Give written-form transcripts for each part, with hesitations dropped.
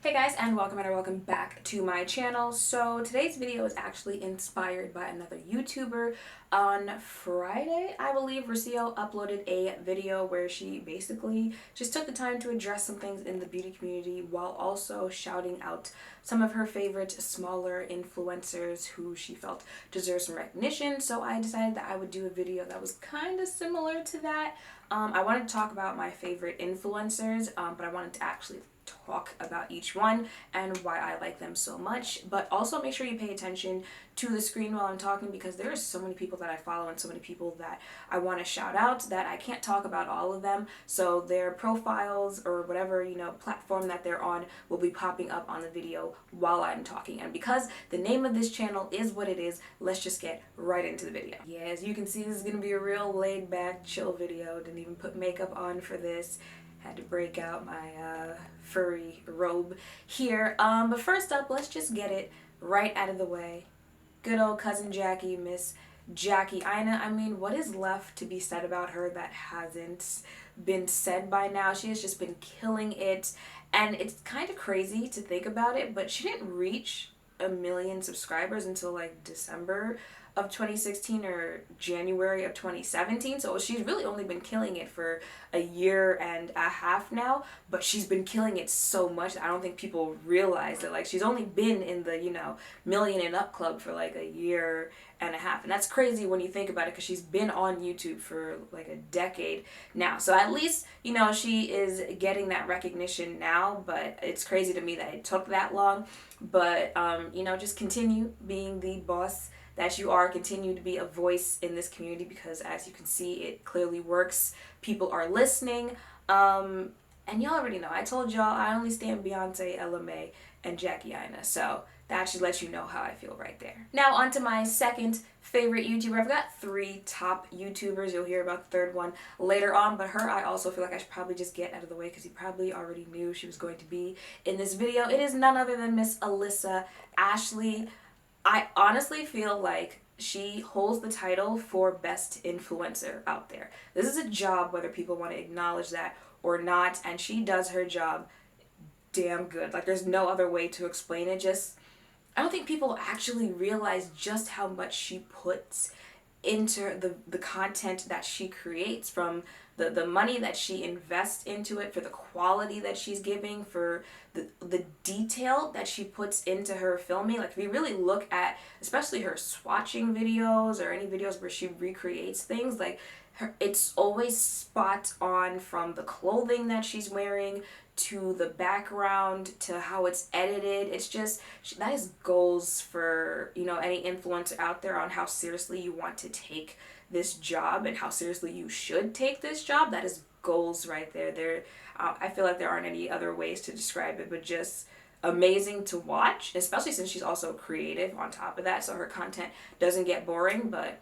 Hey guys, and welcome back to my channel. So today's video is actually inspired by another YouTuber. On Friday, I believe, Rocio uploaded a video where she basically just took the time to address some things in the beauty community while also shouting out some of her favorite smaller influencers who she felt deserved some recognition. So I decided that I would do a video that was kind of similar to that. I wanted to talk about my favorite influencers, but I wanted to actually talk about each one and why I like them so much. But also make sure you pay attention to the screen while I'm talking, because there are so many people that I follow and so many people that I want to shout out that I can't talk about all of them. So their profiles or whatever, platform that they're on will be popping up on the video while I'm talking. And because the name of this channel is what it is, let's just get right into the video. Yeah, as you can see, this is going to be a real laid back, chill video. Didn't even put makeup on for this. Had to break out my furry robe here. But first up, let's just get it right out of the way. Good old cousin Jackie, Miss Jackie Aina. I mean, what is left to be said about her that hasn't been said by now? She has just been killing it. And it's kind of crazy to think about it, but she didn't reach 1 million subscribers until like December of 2016 or January of 2017. So she's really only been killing it for a year and a half now, but she's been killing it so much that I don't think people realize that like she's only been in the, million and up club for like a year and a half. And that's crazy when you think about it, because she's been on YouTube for like a decade now. So at least, she is getting that recognition now, but it's crazy to me that it took that long. But, just continue being the boss that you are. Continue to be a voice in this community, because as you can see, it clearly works. People are listening. And y'all already know, I told y'all I only stand BeAUty, LMA, and Jackie Aina. So that should let you know how I feel right there. Now on to my second favorite YouTuber. I've got 3 top YouTubers. You'll hear about the third one later on, but her I also feel like I should probably just get out of the way, because you probably already knew she was going to be in this video. It is none other than Miss Alissa Ashley. I honestly feel like she holds the title for best influencer out there. This is a job, whether people want to acknowledge that or not, and she does her job damn good. Like, there's no other way to explain it. Just, I don't think people actually realize just how much she puts into the content that she creates, from the money that she invests into it, for the quality that she's giving, for the detail that she puts into her filming. Like, if you really look at especially her swatching videos or any videos where she recreates things, like it's always spot on, from the clothing that she's wearing to the background to how it's edited. It's just, that is goals for, any influencer out there on how seriously you want to take this job and how seriously you should take this job. That is goals right there. I feel like there aren't any other ways to describe it, but just amazing to watch, especially since she's also creative on top of that, so her content doesn't get boring, but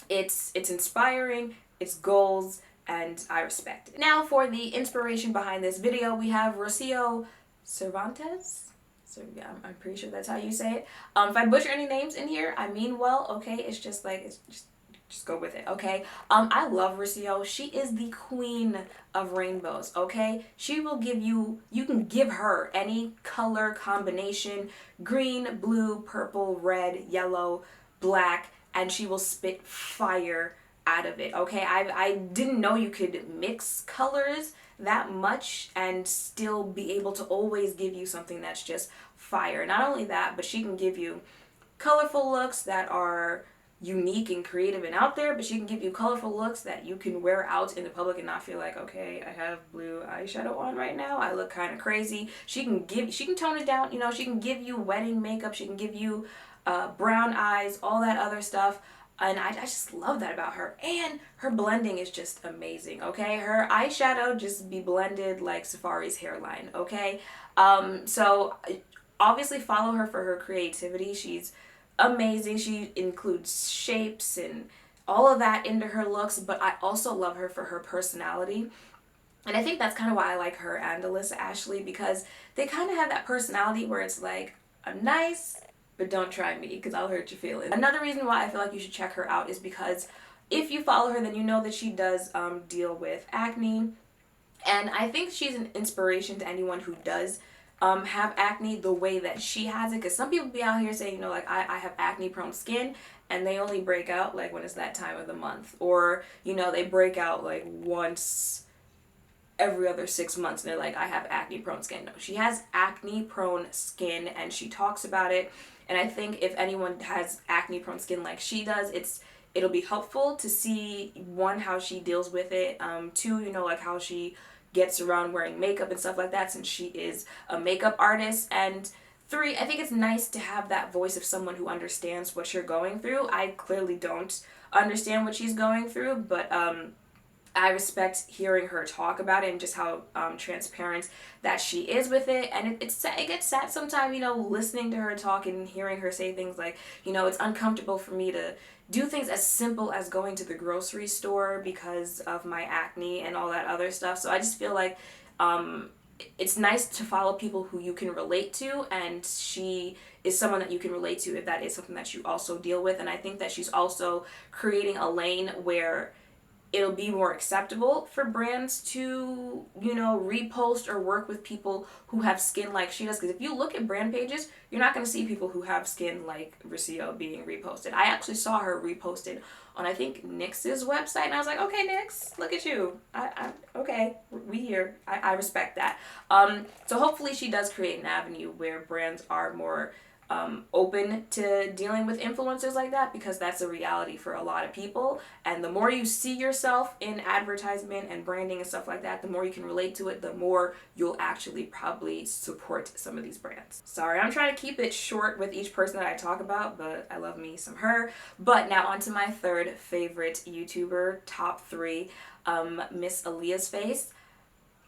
it's inspiring, it's goals, and I respect it. Now for the inspiration behind this video, we have Rocio Cervantes. So yeah, I'm pretty sure that's how you say it. If I butcher any names in here, I mean well, okay? It's just like, just go with it, okay? I love Rocio. She is the queen of rainbows, okay? She will give you can give her any color combination, green, blue, purple, red, yellow, black, and she will spit fire out of it, okay? I didn't know you could mix colors that much and still be able to always give you something that's just fire. Not only that, but she can give you colorful looks that are unique and creative and out there, but she can give you colorful looks that you can wear out in the public and not feel like, okay, I have blue eyeshadow on right now, I look kind of crazy. She can tone it down, she can give you wedding makeup, she can give you brown eyes, all that other stuff. And I just love that about her. And her blending is just amazing, okay? Her eyeshadow just be blended like Safari's hairline, okay? So obviously follow her for her creativity. She's amazing. She includes shapes and all of that into her looks, but I also love her for her personality. And I think that's kind of why I like her and Alissa Ashley, because they kind of have that personality where it's like, I'm nice, but don't try me, because I'll hurt your feelings. Another reason why I feel like you should check her out is because if you follow her, then you know that she does deal with acne. And I think she's an inspiration to anyone who does have acne the way that she has it, because some people be out here saying, you know, like I have acne prone skin, and they only break out like when it's that time of the month, or you know, they break out like once every other 6 months and they're like, I have acne prone skin. No, she has acne prone skin and she talks about it. And I think if anyone has acne prone skin like she does, it'll be helpful to see, one, how she deals with it, two, you know, like how she gets around wearing makeup and stuff like that, since she is a makeup artist, and three, I think it's nice to have that voice of someone who understands what you're going through. I clearly don't understand what she's going through, but I respect hearing her talk about it and just how transparent that she is with it. And it gets sad sometimes, you know, listening to her talk and hearing her say things like, you know, it's uncomfortable for me to do things as simple as going to the grocery store because of my acne and all that other stuff. So I just feel like it's nice to follow people who you can relate to, and she is someone that you can relate to if that is something that you also deal with. And I think that she's also creating a lane where it'll be more acceptable for brands to, you know, repost or work with people who have skin like she does. Because if you look at brand pages, you're not going to see people who have skin like Rocio being reposted. I actually saw her reposted on, I think, NYX's website, and I was like, okay, NYX, look at you. Okay, we here. I respect that. So hopefully she does create an avenue where brands are more open to dealing with influencers like that, because that's a reality for a lot of people. And the more you see yourself in advertisement and branding and stuff like that, the more you can relate to it, the more you'll actually probably support some of these brands. Sorry, I'm trying to keep it short with each person that I talk about, but I love me some her. But now on to my third favorite YouTuber, top three, Miss AllyiahsFace.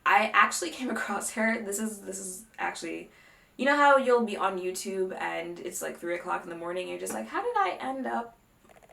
I actually came across her. This is actually, you know how you'll be on YouTube and it's like 3 o'clock in the morning and you're just like, how did I end up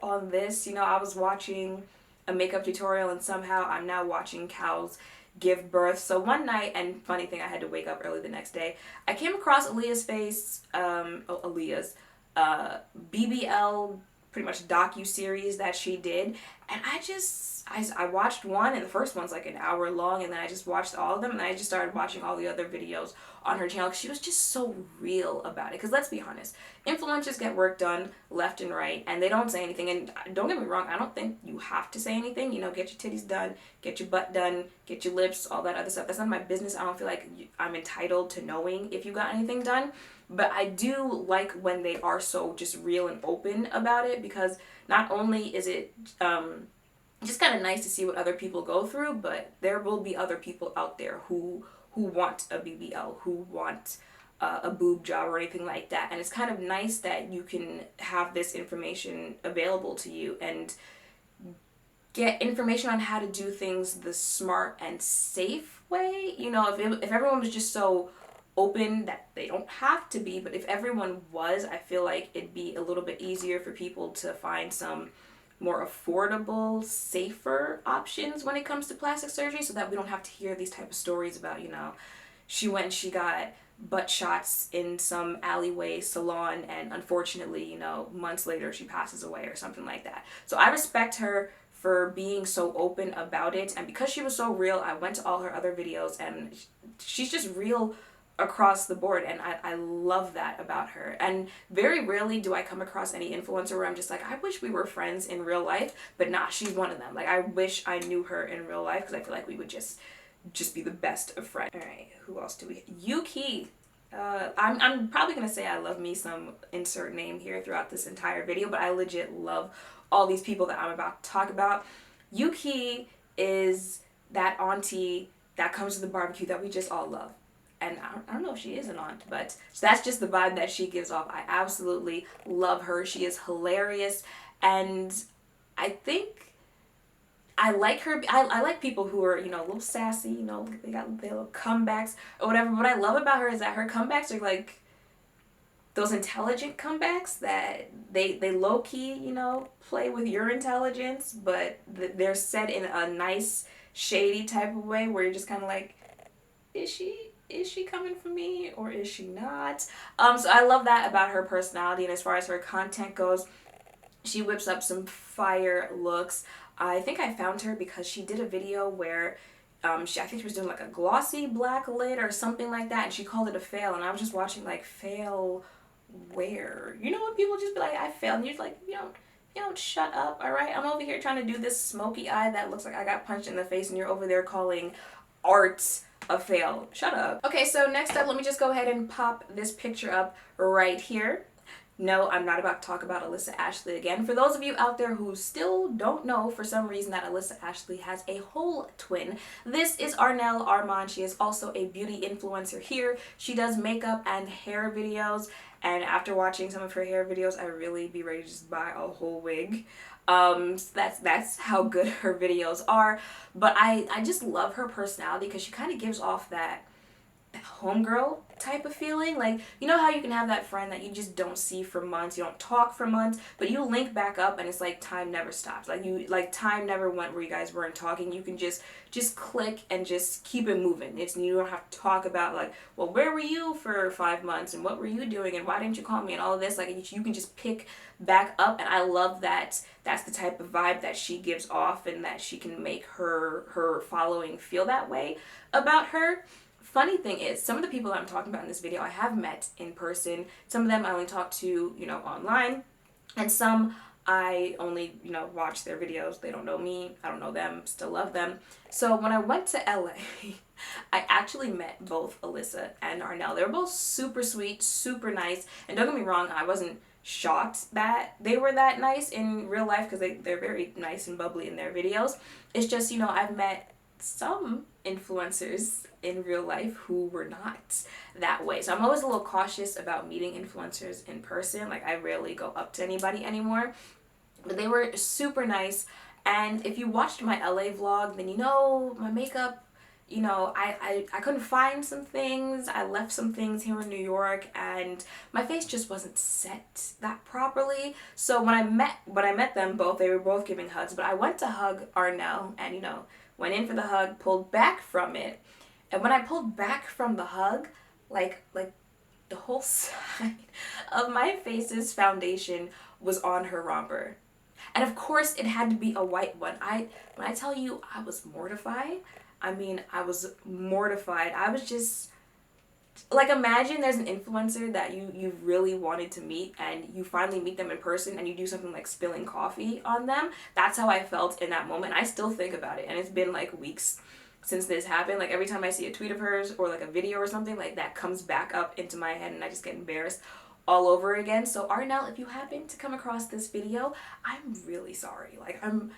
on this? You know, I was watching a makeup tutorial and somehow I'm now watching cows give birth. So one night, and funny thing, I had to wake up early the next day, I came across AllyiahsFace, Aaliyah's BBL, pretty much docu-series that she did, and I watched one, and the first one's like an hour long, and then I just watched all of them, and then I just started watching all the other videos on her channel, because she was just so real about it. Because let's be honest, influencers get work done left and right, and they don't say anything. And don't get me wrong, I don't think you have to say anything. You know, get your titties done, get your butt done, get your lips, all that other stuff. That's not my business. I don't feel like I'm entitled to knowing if you got anything done. But I do like when they are so just real and open about it, because not only is it just kind of nice to see what other people go through, but there will be other people out there who want a BBL, who want a boob job or anything like that. And it's kind of nice that you can have this information available to you and get information on how to do things the smart and safe way. You know, if everyone was just so open, that they don't have to be, but if everyone was, I feel like it'd be a little bit easier for people to find some more affordable, safer options when it comes to plastic surgery, so that we don't have to hear these type of stories about, you know, she went and she got butt shots in some alleyway salon and unfortunately, you know, months later she passes away or something like that. So I respect her for being so open about it, and because she was so real, I went to all her other videos, and she's just real across the board, and I love that about her. And very rarely do I come across any influencer where I'm just like, I wish we were friends in real life, but nah, she's one of them. Like, I wish I knew her in real life, because I feel like we would just be the best of friends. Alright, who else do we... Youkeyy. I'm probably gonna say I love me some insert name here throughout this entire video, but I legit love all these people that I'm about to talk about. Youkeyy is that auntie that comes to the barbecue that we just all love. And I don't know if she is an aunt, but that's just the vibe that she gives off. I absolutely love her. She is hilarious, and I think I like her. I like people who are, you know, a little sassy, you know, they got their little comebacks or whatever. What I love about her is that her comebacks are like those intelligent comebacks that they low-key, you know, play with your intelligence, but they're said in a nice, shady type of way where you're just kind of like, is she coming for me or is she not? So I love that about her personality. And as far as her content goes, she whips up some fire looks. I think I found her because she did a video where I think she was doing like a glossy black lid or something like that, and she called it a fail, and I was just watching like, fail where? You know when people just be like, I failed, and you're like, you don't shut up, alright? I'm over here trying to do this smoky eye that looks like I got punched in the face, and you're over there calling art a fail. Shut up. Okay, so next up, let me just go ahead and pop this picture up right here. No, I'm not about to talk about Alissa Ashley again. For those of you out there who still don't know for some reason that Alissa Ashley has a whole twin, this is Arnell Armand. She is also a beauty influencer here. She does makeup and hair videos, and after watching some of her hair videos, I really be ready to just buy a whole wig. That's how good her videos are. But I just love her personality because she kind of gives off that homegirl type of feeling. Like, you know how you can have that friend that you just don't see for months, you don't talk for months, but you link back up and it's like time never stops. Like time never went where you guys weren't talking. You can just click and just keep it moving. You don't have to talk about like, well, where were you for 5 months and what were you doing and why didn't you call me and all of this. Like, you can just pick back up, and I love that that's the type of vibe that she gives off, and that she can make her following feel that way about her. Funny thing is, some of the people that I'm talking about in this video I have met in person. Some of them I only talk to, you know, online, and some I only, you know, watch their videos. They don't know me, I don't know them, still love them. So when I went to LA, I actually met both Alissa and Arnell. They were both super sweet, super nice, and don't get me wrong, I wasn't shocked that they were that nice in real life because they're very nice and bubbly in their videos. It's just, you know, I've met some influencers in real life who were not that way. So I'm always a little cautious about meeting influencers in person. Like, I rarely go up to anybody anymore. But they were super nice. And if you watched my LA vlog, then you know my makeup, you know, I couldn't find some things. I left some things here in New York, and my face just wasn't set that properly. So when I met them both, they were both giving hugs, but I went to hug Arnell, and, you know, went in for the hug, pulled back from it. And when I pulled back from the hug, like the whole side of my face's foundation was on her romper. And of course it had to be a white one. When I tell you I was mortified, I mean, I was mortified. I was just, like, imagine there's an influencer that you really wanted to meet, and you finally meet them in person, and you do something like spilling coffee on them. That's how I felt in that moment. I still think about it, and it's been like weeks since this happened. Like, every time I see a tweet of hers or like a video or something, like, that comes back up into my head, and I just get embarrassed all over again. So Arnell, if you happen to come across this video, I'm really sorry. Like, I'm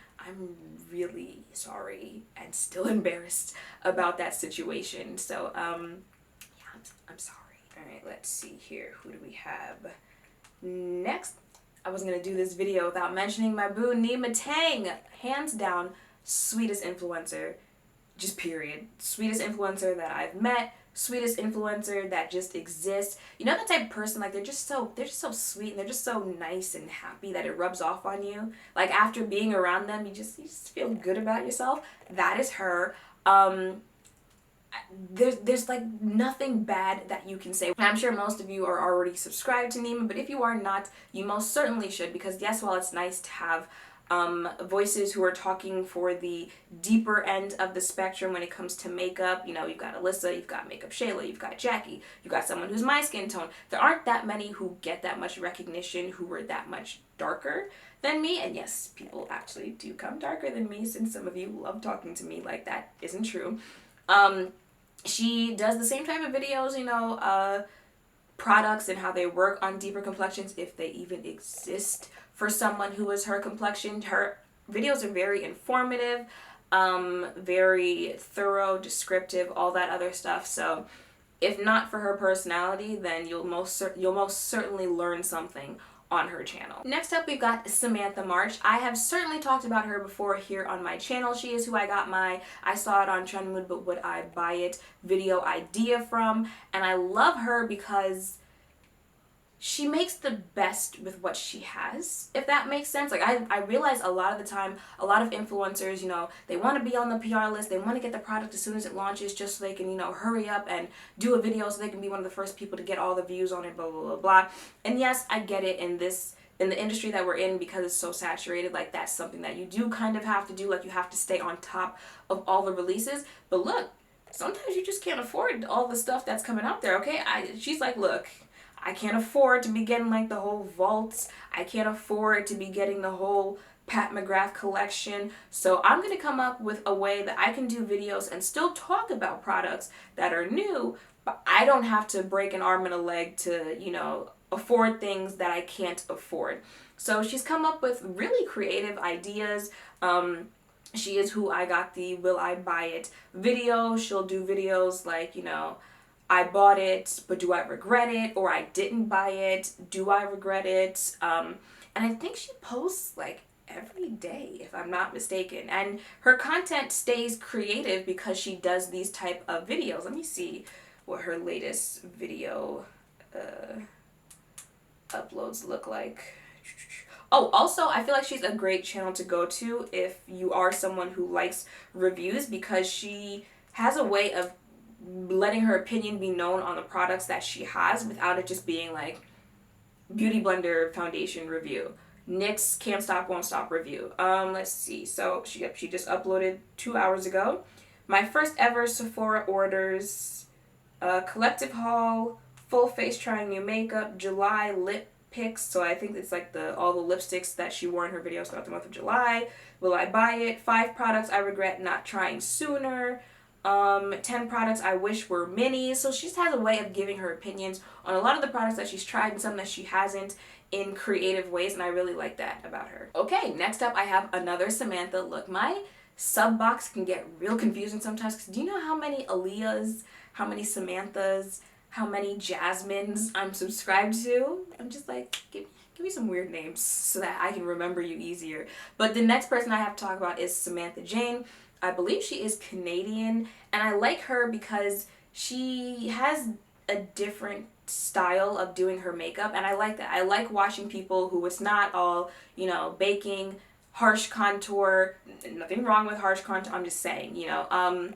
really sorry and still embarrassed about that situation. So I'm sorry. Alright, let's see here. Who do we have next? I wasn't going to do this video without mentioning my boo, Nyma Tang. Hands down, sweetest influencer. Just period. Sweetest influencer that I've met. Sweetest influencer that just exists. You know, that type of person, like, they're just so sweet, and they're just so nice and happy that it rubs off on you. Like, after being around them, you just feel good about yourself. That is her. There's like nothing bad that you can say. And I'm sure most of you are already subscribed to Nyma, but if you are not, you most certainly should, because yes, while it's nice to have voices who are talking for the deeper end of the spectrum when it comes to makeup, you know, you've got Alissa, you've got Makeup Shayla, you've got Jackie, you've got someone who's my skin tone. There aren't that many who get that much recognition, who are that much darker than me. And yes, people actually do come darker than me, since some of you love talking to me like that isn't true. She does the same type of videos, you know, products and how they work on deeper complexions, if they even exist for someone who is her complexion. Her videos are very informative, very thorough, descriptive, all that other stuff. So if not for her personality, then you'll most certainly learn something on her channel. Next up, we've got Samantha March. I have certainly talked about her before here on my channel. She is who I got my I saw it on Trend Mood, but would I buy it video idea from. And I love her because she makes the best with what she has, if that makes sense. Like, I realize a lot of the time, a lot of influencers, you know, they want to be on the PR list, they want to get the product as soon as it launches, just so they can, you know, hurry up and do a video so they can be one of the first people to get all the views on it, blah, blah, blah, blah. And yes, I get it in this in the industry that we're in, because it's so saturated, like that's something that you do kind of have to do. Like you have to stay on top of all the releases. But look, sometimes you just can't afford all the stuff that's coming out there, okay? She's like, look, I can't afford to be getting like the whole vaults. I can't afford to be getting the whole Pat McGrath collection. So I'm going to come up with a way that I can do videos and still talk about products that are new, but I don't have to break an arm and a leg to, you know, afford things that I can't afford. So she's come up with really creative ideas. She is who I got the Will I Buy It video. She'll do videos like, you know, I bought it, but do I regret it? Or I didn't buy it, do I regret it? And I think she posts like every day, if I'm not mistaken. And her content stays creative because she does these type of videos. Let me see what her latest video uploads look like. Oh, also, I feel like she's a great channel to go to if you are someone who likes reviews, because she has a way of letting her opinion be known on the products that she has without it just being like Beauty Blender foundation review, NYX Can't Stop Won't Stop review. Let's see. So she just uploaded 2 hours ago. My first ever Sephora orders, collective haul, full face trying new makeup, July lip picks. So I think it's like all the lipsticks that she wore in her videos throughout the month of July. Will I buy it? 5 products I regret not trying sooner. 10 products I wish were minis. So she just has a way of giving her opinions on a lot of the products that she's tried and some that she hasn't in creative ways, and I really like that about her. Okay, next up I have another Samantha. Look, my sub box can get real confusing sometimes, because do you know how many Aliyahs, how many Samanthas, how many Jasmines I'm subscribed to? I'm just like, give me some weird names so that I can remember you easier. But the next person I have to talk about is Samantha Jane. I believe she is Canadian, and I like her because she has a different style of doing her makeup, and I like that. I like watching people who it's not all, you know, baking, harsh contour, nothing wrong with harsh contour, I'm just saying, you know,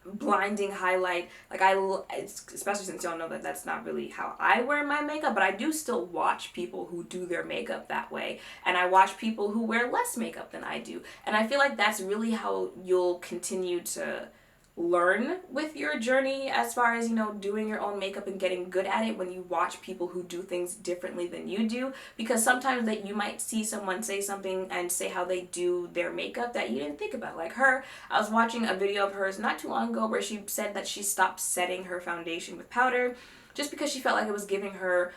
blinding highlight. Like especially since y'all know that that's not really how I wear my makeup, but I do still watch people who do their makeup that way, and I watch people who wear less makeup than I do, and I feel like that's really how you'll continue to learn with your journey as far as, you know, doing your own makeup and getting good at it, when you watch people who do things differently than you do. Because sometimes that you might see someone say something and say how they do their makeup that you didn't think about. Like her, I was watching a video of hers not too long ago where she said that she stopped setting her foundation with powder just because she felt like it was giving her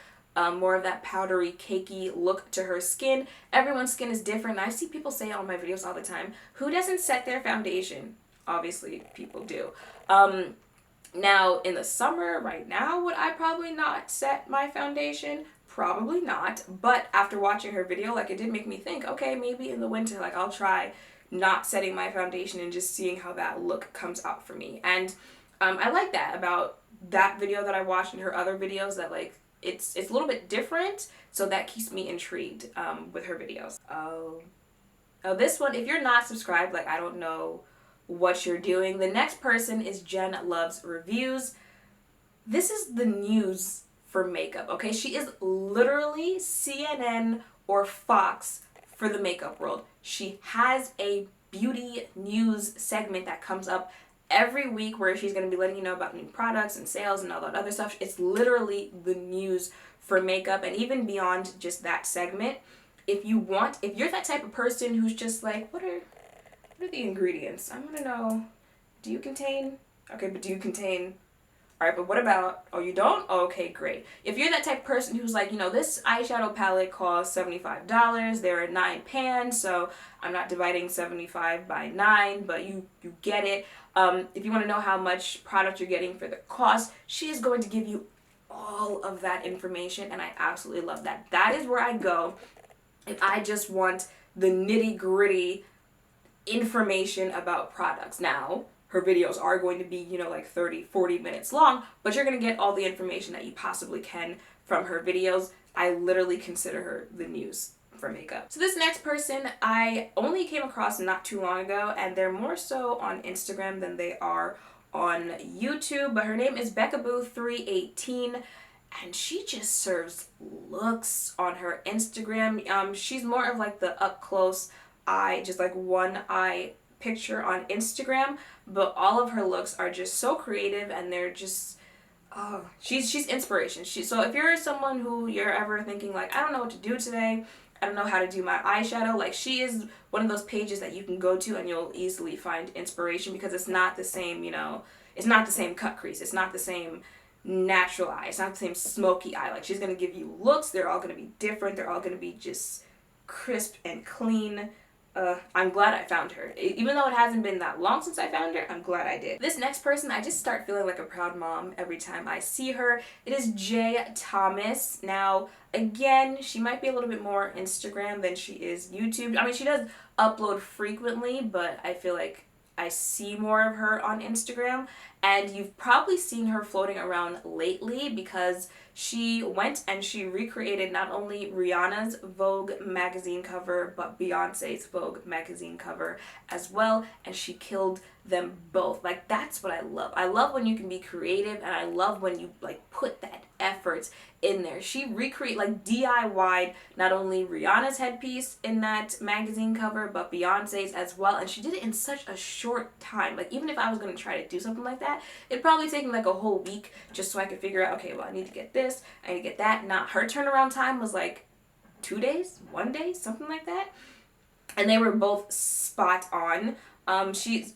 more of that powdery, cakey look to her skin. Everyone's skin is different, and I see people say on my videos all the time, who doesn't set their foundation? Obviously, people do. Now, in the summer, right now, would I probably not set my foundation? Probably not. But after watching her video, like, it did make me think, okay, maybe in the winter, like, I'll try not setting my foundation and just seeing how that look comes out for me. And I like that about that video that I watched and her other videos, that, like, it's a little bit different, so that keeps me intrigued with her videos. Oh, this one, if you're not subscribed, like, I don't know what you're doing. The next person is Jen Luvs Reviews. This is the news for makeup, okay? She is literally CNN or Fox for the makeup world. She has a beauty news segment that comes up every week where she's going to be letting you know about new products and sales and all that other stuff. It's literally the news for makeup, and even beyond just that segment, if you're that type of person who's just like, what are the ingredients? I want to know, do you contain? Okay, but do you contain? All right, but what about, oh, you don't? Oh, okay, great. If you're that type of person who's like, you know, this eyeshadow palette costs $75. There are 9 pans, so I'm not dividing 75 by 9, but you get it. If you want to know how much product you're getting for the cost, she is going to give you all of that information, and I absolutely love that. That is where I go if I just want the nitty-gritty information about products. Now, her videos are going to be, you know, like 30, 40 minutes long, but you're going to get all the information that you possibly can from her videos. I literally consider her the news for makeup. So this next person I only came across not too long ago, and they're more so on Instagram than they are on YouTube, but her name is Becca Boo 318, and she just serves looks on her Instagram. She's more of like the up close eye, just like one eye picture on Instagram, but all of her looks are just so creative, and they're just, oh, she's inspiration. So if you're someone who you're ever thinking like, I don't know what to do today, I don't know how to do my eyeshadow, like, she is one of those pages that you can go to and you'll easily find inspiration, because it's not the same, you know, it's not the same cut crease, it's not the same natural eye, it's not the same smoky eye. Like, she's gonna give you looks, they're all gonna be different, they're all gonna be just crisp and clean. I'm glad I found her. Even though it hasn't been that long since I found her, I'm glad I did. This next person, I just start feeling like a proud mom every time I see her. It is Jay Thomas. Now, again, she might be a little bit more Instagram than she is YouTube. I mean, she does upload frequently, but I feel like I see more of her on Instagram, and you've probably seen her floating around lately because she went and she recreated not only Rihanna's Vogue magazine cover, but Beyonce's Vogue magazine cover as well, and she killed them both. Like, that's what I love. I love when you can be creative, and I love when you like put that effort in there. She like DIY'd not only Rihanna's headpiece in that magazine cover, but Beyonce's as well, and she did it in such a short time. Like, even if I was going to try to do something like that, it'd probably take me like a whole week just so I could figure out, okay, well, I need to get this, I need to get that. Not her turnaround time was like 2 days, 1 day, something like that, and they were both spot on. She's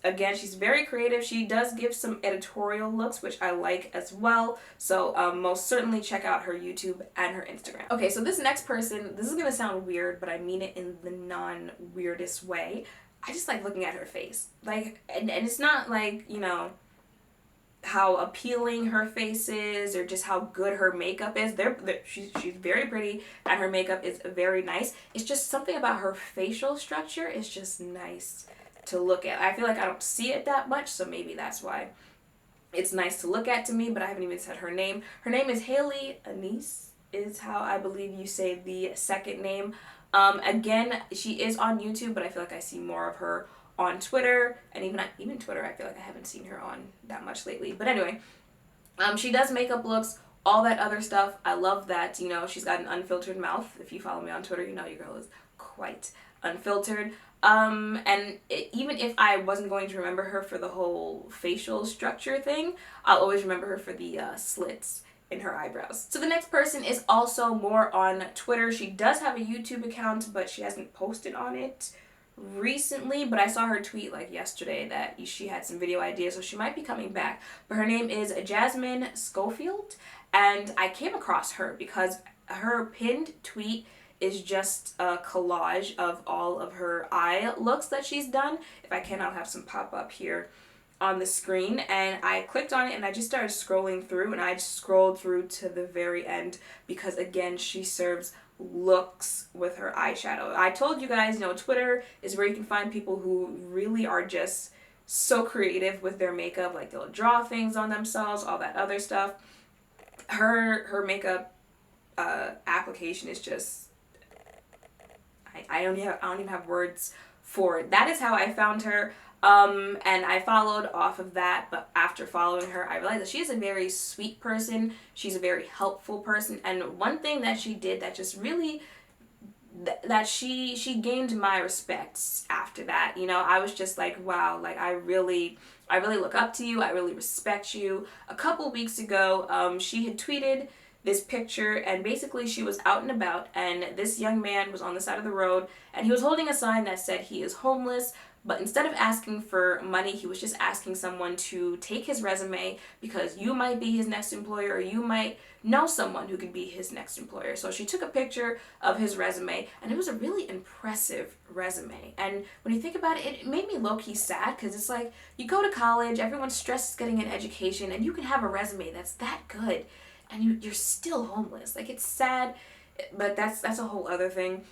very creative. She does give some editorial looks, which I like as well. So most certainly check out her YouTube and her Instagram. Okay, so this next person, this is gonna sound weird, but I mean it in the non-weirdest way. I just like looking at her face. Like, and it's not like, you know, how appealing her face is or just how good her makeup is. She's very pretty, and her makeup is very nice. It's just something about her facial structure is just nice to look at. I feel like I don't see it that much, so maybe that's why it's nice to look at to me, but I haven't even said her name. Her name is Haylee Anise, is how I believe you say the second name. Again, she is on YouTube, but I feel like I see more of her on Twitter, and even Twitter, I feel like I haven't seen her on that much lately. But anyway, she does makeup looks, all that other stuff. I love that, you know, she's got an unfiltered mouth. If you follow me on Twitter, you know your girl is quite unfiltered. Even if I wasn't going to remember her for the whole facial structure thing, I'll always remember her for the slits in her eyebrows. So the next person is also more on Twitter. She does have a YouTube account, but she hasn't posted on it recently, but I saw her tweet like yesterday that she had some video ideas, so she might be coming back. But her name is Jasmine Scofield, and I came across her because her pinned tweet is just a collage of all of her eye looks that she's done. If I can, I'll have some pop up here on the screen, and I clicked on it and I just started scrolling through, and I just scrolled through to the very end because, again, she serves looks with her eyeshadow. I told you guys, you know, Twitter is where you can find people who really are just so creative with their makeup. Like, they'll draw things on themselves, all that other stuff. Her makeup application is just, I don't even have words for it. That is how I found her. And I followed off of that, but after following her, I realized that she is a very sweet person. She's a very helpful person, and one thing that she did that just really, that she gained my respects after that. You know, I was just like, wow, like I really look up to you. I really respect you. A couple weeks ago, she had tweeted this picture, and basically she was out and about, and this young man was on the side of the road, and he was holding a sign that said he is homeless. But instead of asking for money, he was just asking someone to take his resume because you might be his next employer, or you might know someone who could be his next employer. So she took a picture of his resume, and it was a really impressive resume. And when you think about it, it made me low-key sad, because it's like, you go to college, everyone's stressed getting an education, and you can have a resume that's that good, and you're still homeless. Like, it's sad, but that's a whole other thing.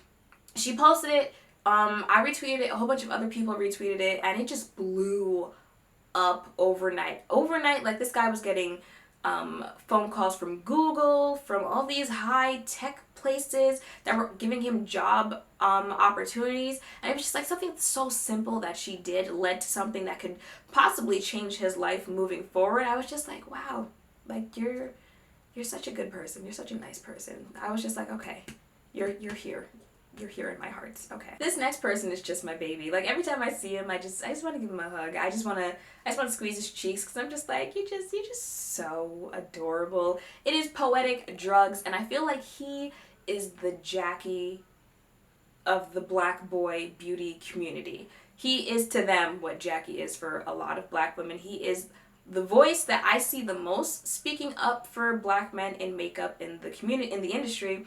She posted it. I retweeted it, a whole bunch of other people retweeted it, and it just blew up overnight. Like, this guy was getting phone calls from Google, from all these high-tech places that were giving him job opportunities, and it was just like something so simple that she did led to something that could possibly change his life moving forward. I was just like, wow, like, you're you're such a good person. You're such a nice person. I was just like, okay, you're here. You're here in my heart. Okay. This next person is just my baby. Like, every time I see him, I just want to give him a hug. I just want to squeeze his cheeks, because I'm just like, you're just so adorable. It is Poeticdrugs, and I feel like he is the Jackie of the Black boy beauty community. He is to them what Jackie is for a lot of Black women. He is the voice that I see the most speaking up for Black men in makeup in the community, in the industry.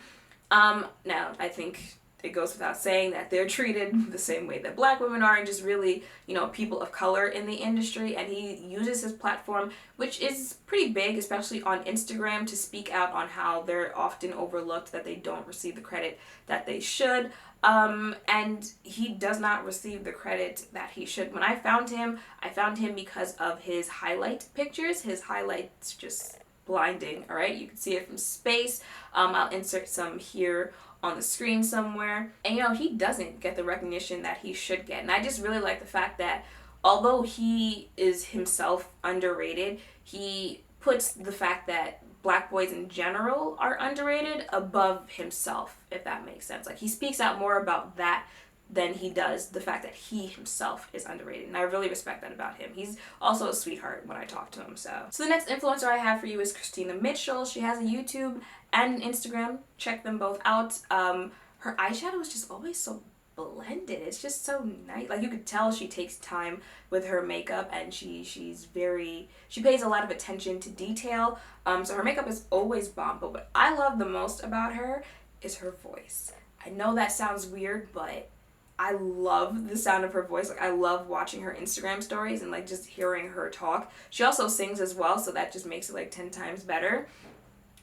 Now, I think it goes without saying that they're treated the same way that Black women are, and just really, you know, people of color in the industry. And he uses his platform, which is pretty big, especially on Instagram, to speak out on how they're often overlooked, that they don't receive the credit that they should. And he does not receive the credit that he should. When I found him because of his highlight pictures. His highlights just blinding, all right? You can see it from space. I'll insert some here on the screen somewhere. And, you know, he doesn't get the recognition that he should get. And I just really like the fact that although he is himself underrated, he puts the fact that Black boys in general are underrated above himself, if that makes sense. Like, he speaks out more about that than he does the fact that he himself is underrated. And I really respect that about him. He's also a sweetheart when I talk to him. So the next influencer I have for you is Christina Mitchell. She has a YouTube and an Instagram. Check them both out. Her eyeshadow is just always so blended. It's just so nice. Like, you could tell she takes time with her makeup, and she pays a lot of attention to detail. So her makeup is always bomb. But what I love the most about her is her voice. I know that sounds weird, but I love the sound of her voice. Like, I love watching her Instagram stories and, like, just hearing her talk. She also sings as well, so that just makes it, like, 10 times better.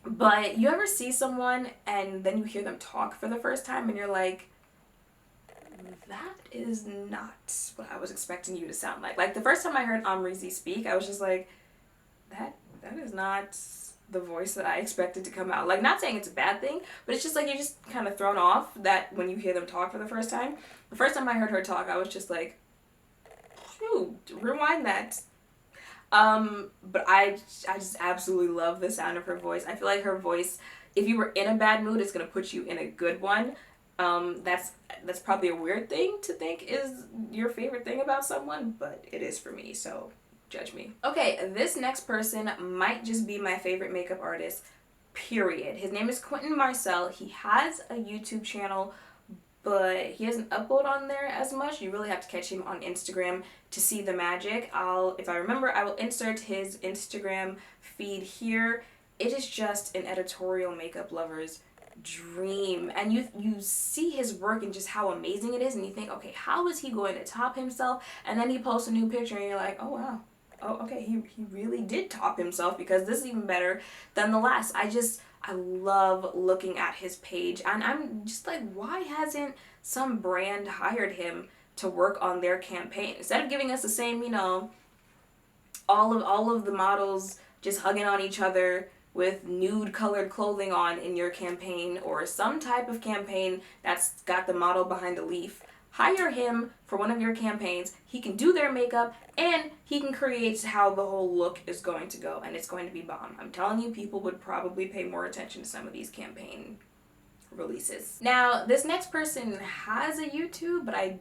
But you ever see someone and then you hear them talk for the first time and you're like, that is not what I was expecting you to sound like. Like, the first time I heard cOmmUNIty speak, I was just like, that is not the voice that I expected to come out. Like, not saying it's a bad thing, but it's just like, you're just kind of thrown off that when you hear them talk for the first time. The first time I heard her talk, I was just like, shoot, rewind that. But I just absolutely love the sound of her voice. I feel like her voice, if you were in a bad mood, it's gonna put you in a good one. That's probably a weird thing to think is your favorite thing about someone, but it is for me, so judge me. Okay, this next person might just be my favorite makeup artist, period. His name is Quentin Marcel. He has a YouTube channel, but he doesn't upload on there as much. You really have to catch him on Instagram to see the magic. If I remember, I will insert his Instagram feed here. It is just an editorial makeup lover's dream, and you see his work and just how amazing it is, and you think, okay, how is he going to top himself? And then he posts a new picture and you're like, oh wow, oh okay, he really did top himself, because this is even better than the last. I love looking at his page, and I'm just like, why hasn't some brand hired him to work on their campaign instead of giving us the same, you know, all of the models just hugging on each other with nude colored clothing on in your campaign, or some type of campaign that's got the model behind a leaf. Hire him for one of your campaigns. He can do their makeup, and he can create how the whole look is going to go, and it's going to be bomb. I'm telling you, people would probably pay more attention to some of these campaign releases. Now, this next person has a YouTube, but I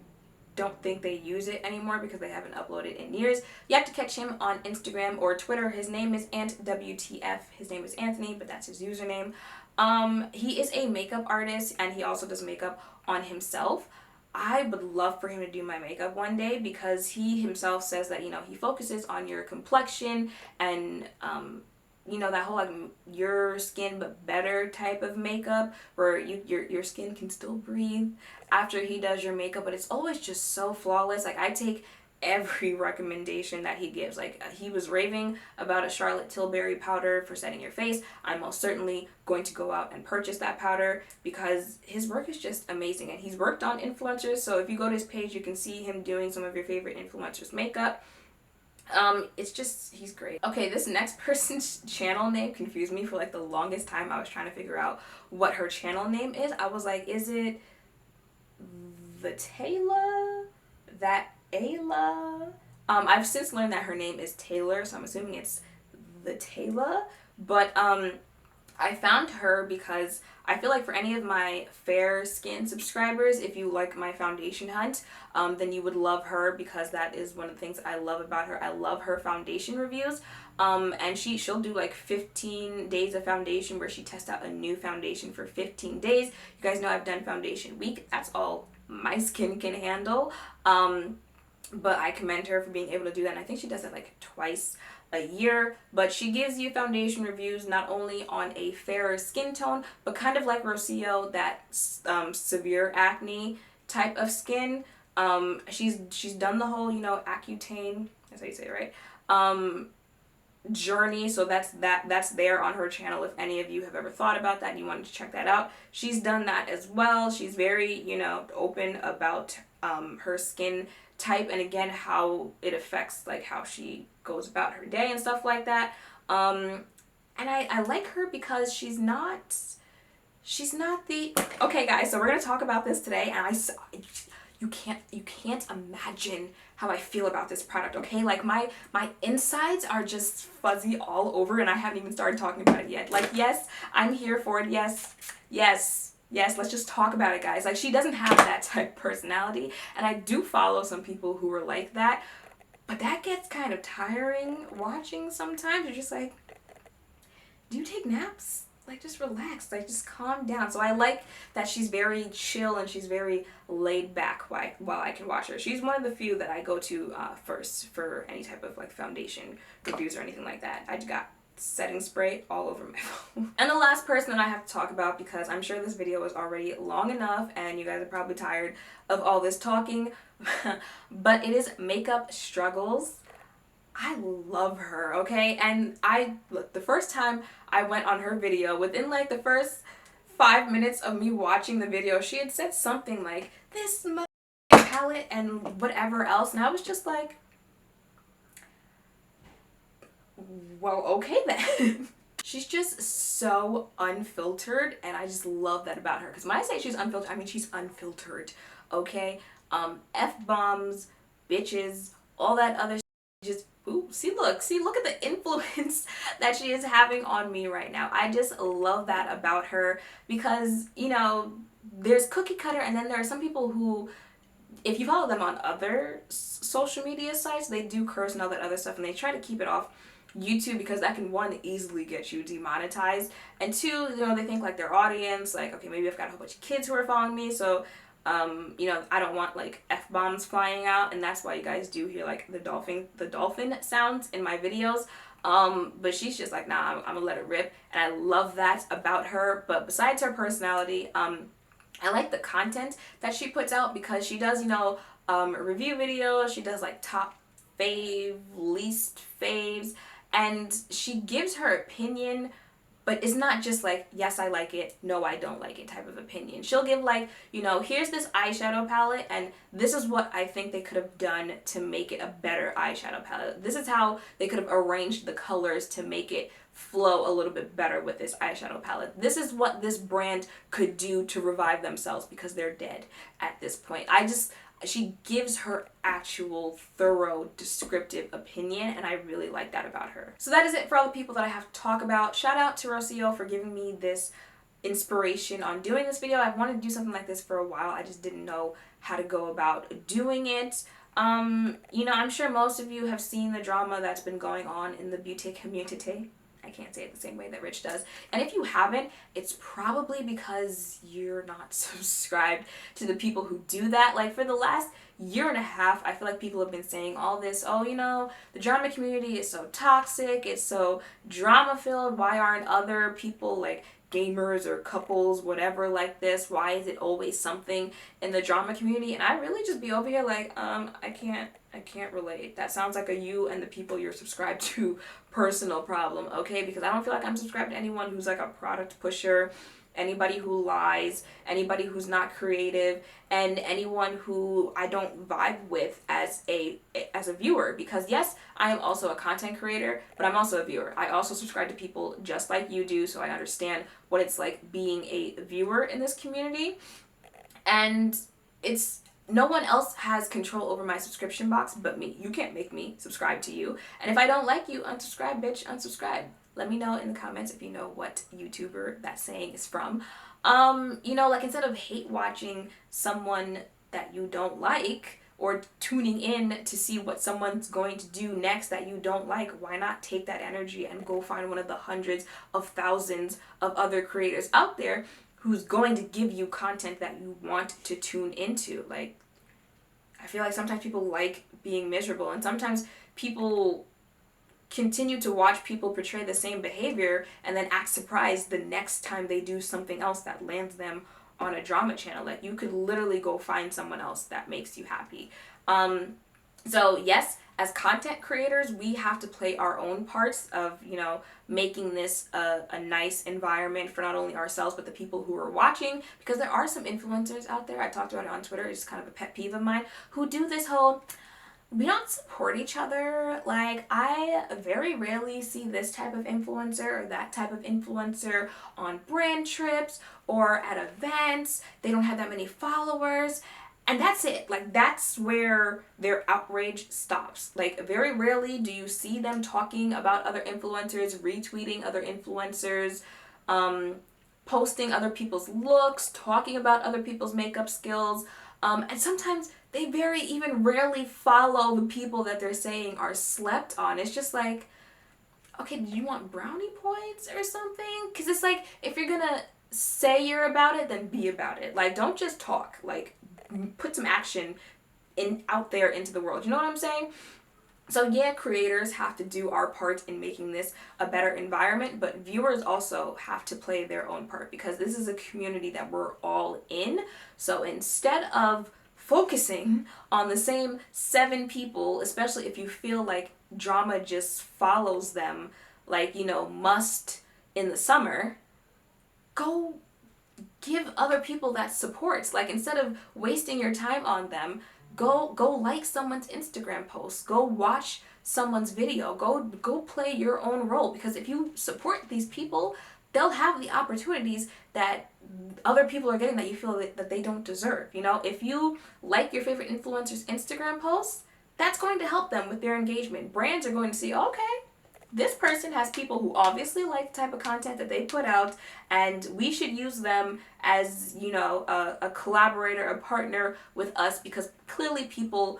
don't think they use it anymore because they haven't uploaded in years. You have to catch him on Instagram or Twitter. His name is Ant WTF. His name is Anthony, but that's his username. He is a makeup artist, and he also does makeup on himself. I would love for him to do my makeup one day, because he himself says that, you know, he focuses on your complexion and you know, that whole like your skin but better type of makeup, where your skin can still breathe after he does your makeup, but it's always just so flawless. Like, I take every recommendation that he gives. Like, he was raving about a Charlotte Tilbury powder for setting your face. I'm most certainly going to go out and purchase that powder, because his work is just amazing, and he's worked on influencers. So if you go to his page, you can see him doing some of your favorite influencers' makeup. It's just, he's great. Okay, this next person's channel name confused me for like the longest time. I was trying to figure out what her channel name is. I was like, is it ThaTaylaa? ThaTaylaa? I've since learned that her name is Taylor, so I'm assuming it's ThaTaylaa. But I found her because I feel like for any of my fair skin subscribers, if you like my foundation hunt, then you would love her, because that is one of the things I love about her. I love her foundation reviews. And she'll do like 15 days of foundation where she tests out a new foundation for 15 days. You guys know I've done foundation week. That's all my skin can handle. But I commend her for being able to do that. And I think she does it like twice a year. But she gives you foundation reviews not only on a fairer skin tone, but kind of like Rocio, that severe acne type of skin. She's done the whole, you know, Accutane, that's how you say it, right? Journey. So that's there on her channel if any of you have ever thought about that and you wanted to check that out. She's done that as well. She's very, you know, open about her skin type, and again how it affects like how she goes about her day and stuff like that. And I like her because she's not the, okay guys, so we're gonna talk about this today, and you can't imagine how I feel about this product, okay? Like my insides are just fuzzy all over, and I haven't even started talking about it yet. Like, yes, I'm here for it. Yes, let's just talk about it, guys. Like, she doesn't have that type of personality, and I do follow some people who are like that, but that gets kind of tiring watching sometimes. You're just like, do you take naps? Like, just relax, like, just calm down. So I like that she's very chill and she's very laid back while I can watch her. She's one of the few that I go to first for any type of like foundation reviews or anything like that. I just got setting spray all over my phone. And the last person that I have to talk about, because I'm sure this video is already long enough and you guys are probably tired of all this talking, but it is Makeup Struggles. I love her, okay? And look, the first time I went on her video, within like the first 5 minutes of me watching the video, she had said something like, this palette and whatever else, and I was just like, well, okay then. She's just so unfiltered, and I just love that about her, because when I say she's unfiltered, I mean she's unfiltered, okay? F-bombs, bitches, all that other just, ooh, look at the influence that she is having on me right now. I just love that about her, because, you know, there's cookie cutter, and then there are some people who, if you follow them on other social media sites, they do curse and all that other stuff, and they try to keep it off YouTube, because that can, one, easily get you demonetized, and two, you know, they think like their audience, like, okay, maybe I've got a whole bunch of kids who are following me, so you know, I don't want like F-bombs flying out, and that's why you guys do hear like the dolphin sounds in my videos. But she's just like, nah, I'm gonna let it rip, and I love that about her. But besides her personality, I like the content that she puts out, because she does, you know, review videos, she does like top fave, least faves, and she gives her opinion, but it's not just like, yes, I like it, no, I don't like it type of opinion. She'll give like, you know, here's this eyeshadow palette, and this is what I think they could have done to make it a better eyeshadow palette. This is how they could have arranged the colors to make it flow a little bit better with this eyeshadow palette. This is what this brand could do to revive themselves, because they're dead at this point. She gives her actual thorough descriptive opinion, and I really like that about her. So that is it for all the people that I have to talk about. Shout out to Rocio for giving me this inspiration on doing this video. I've wanted to do something like this for a while. I just didn't know how to go about doing it. You know, I'm sure most of you have seen the drama that's been going on in the beauty community. I can't say it the same way that Rich does. And if you haven't, it's probably because you're not subscribed to the people who do that. Like, for the last year and a half, I feel like people have been saying all this, oh, you know, the drama community is so toxic, it's so drama filled, why aren't other people like gamers or couples, whatever, like this? Why is it always something in the drama community? And I really just be over here like, I can't relate. That sounds like a you and the people you're subscribed to personal problem, okay? Because I don't feel like I'm subscribed to anyone who's like a product pusher, anybody who lies, anybody who's not creative, and anyone who I don't vibe with as a viewer. Because yes, I am also a content creator, but I'm also a viewer. I also subscribe to people just like you do, so I understand what it's like being a viewer in this community. And it's no one else has control over my subscription box but me. You can't make me subscribe to you. And if I don't like you, unsubscribe, bitch, unsubscribe. Let me know in the comments if you know what YouTuber that saying is from. You know, like, instead of hate watching someone that you don't like, or tuning in to see what someone's going to do next that you don't like, why not take that energy and go find one of the hundreds of thousands of other creators out there who's going to give you content that you want to tune into? Like, I feel like sometimes people like being miserable, and sometimes people continue to watch people portray the same behavior and then act surprised the next time they do something else that lands them on a drama channel. Like, you could literally go find someone else that makes you happy. So yes, as content creators, we have to play our own parts of, you know, making this a nice environment for not only ourselves but the people who are watching, because there are some influencers out there, I talked about it on Twitter, it's kind of a pet peeve of mine, who do this whole, we don't support each other. Like, I very rarely see this type of influencer or that type of influencer on brand trips or at events. They don't have that many followers, and that's it. Like, that's where their outrage stops. Like, very rarely do you see them talking about other influencers, retweeting other influencers, posting other people's looks, talking about other people's makeup skills, and sometimes they very even rarely follow the people that they're saying are slept on. It's just like, okay, do you want brownie points or something? Because it's like, if you're gonna say you're about it, then be about it. Like, don't just talk. Like, put some action out there into the world. You know what I'm saying? So yeah, creators have to do our part in making this a better environment, but viewers also have to play their own part, because this is a community that we're all in. So instead of focusing on the same 7 people, especially if you feel like drama just follows them, like, you know, must in the summer, go give other people that supports. Like, instead of wasting your time on them, go like someone's Instagram post, go watch someone's video, go play your own role, because if you support these people, they'll have the opportunities that other people are getting that you feel that they don't deserve. You know, if you like your favorite influencer's Instagram posts, that's going to help them with their engagement. Brands are going to see, okay, this person has people who obviously like the type of content that they put out, and we should use them as, you know, a collaborator, a partner with us, because clearly people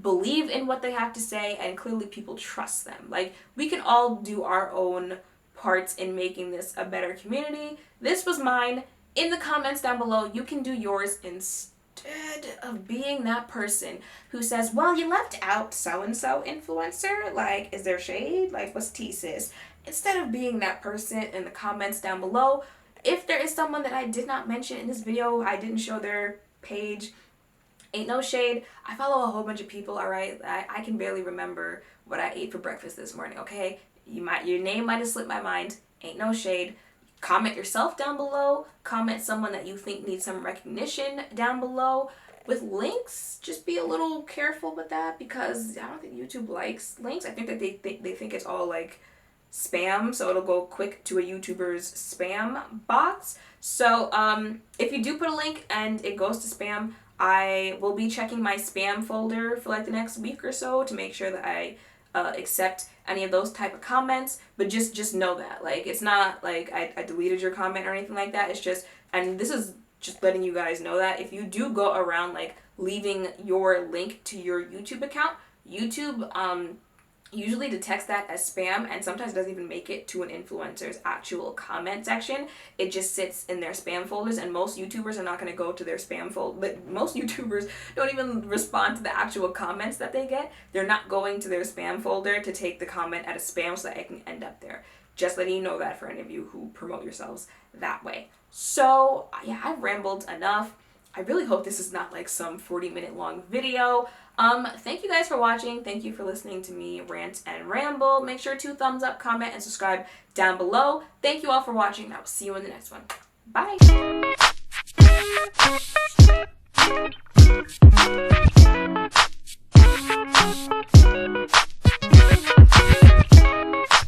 believe in what they have to say and clearly people trust them. Like, we can all do our own parts in making this a better community. This was mine. In the comments down below, you can do yours instead of being that person who says, well, you left out so-and-so influencer. Like, is there shade? Like, what's tea, sis? Instead of being that person in the comments down below, if there is someone that I did not mention in this video, I didn't show their page, ain't no shade. I follow a whole bunch of people, alright? I can barely remember what I ate for breakfast this morning, okay? Your name might have slipped my mind. Ain't no shade. Comment yourself down below. Comment someone that you think needs some recognition down below. With links, just be a little careful with that, because I don't think YouTube likes links. I think that they think it's all like spam, so it'll go quick to a YouTuber's spam box. So if you do put a link and it goes to spam, I will be checking my spam folder for like the next week or so to make sure that I accept any of those type of comments. But just know that, like, it's not like I deleted your comment or anything like that. It's just, and this is just letting you guys know that if you do go around like leaving your link to your YouTube account, YouTube usually detects that as spam, and sometimes doesn't even make it to an influencer's actual comment section. It just sits in their spam folders, and most YouTubers are not going to go to their spam folder. But most YouTubers don't even respond to the actual comments that they get. They're not going to their spam folder to take the comment out of spam so that it can end up there. Just letting you know that for any of you who promote yourselves that way. So yeah, I've rambled enough. I really hope this is not like some 40-minute long video. Thank you guys for watching. Thank you for listening to me rant and ramble. Make sure to thumbs up, comment, and subscribe down below. Thank you all for watching. I will see you in the next one. Bye.